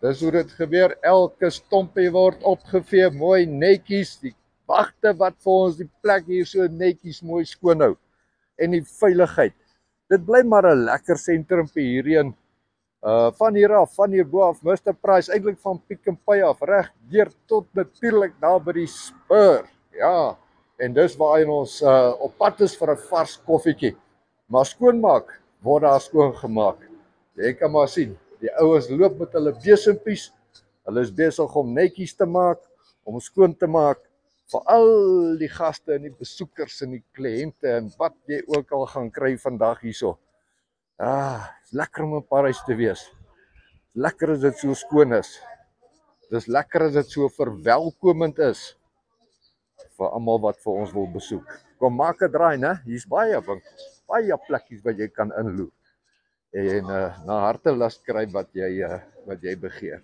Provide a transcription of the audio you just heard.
Dis hoe dit gebeur, elke stompie word opgevee, mooi netjies, die wagte wat vir ons die plek hier so netjies mooi skoon hou. En die veiligheid. Dit bly maar 'n lekker sentrumpie hierheen. Van hier af, van hierbo af, Mr. Price, eintlik van Pick n Pay af, reg deur tot natuurlik daar by die Spur. Ja, en dis waar ons op pad is vir 'n vars koffietjie. Maar skoonmaak word daar skoongemaak. Jy kan maar sien, die ouens loop met hulle besempies. Hulle is besig om netjies te maak, om skoon te maak vir al die gaste en die besoekers en die kliënte en wat jy ook al gaan kry vandag hierso. Is lekker om in Parys te wees. Lekker as dit so skoon is. Dis lekker as dit so verwelkomend is vir almal wat vir ons wil besoek. Kom maak 'n draai, né? Hier's baie winkels, baie plekkies wat jy kan inloop en na hartelus kry wat jy begeer.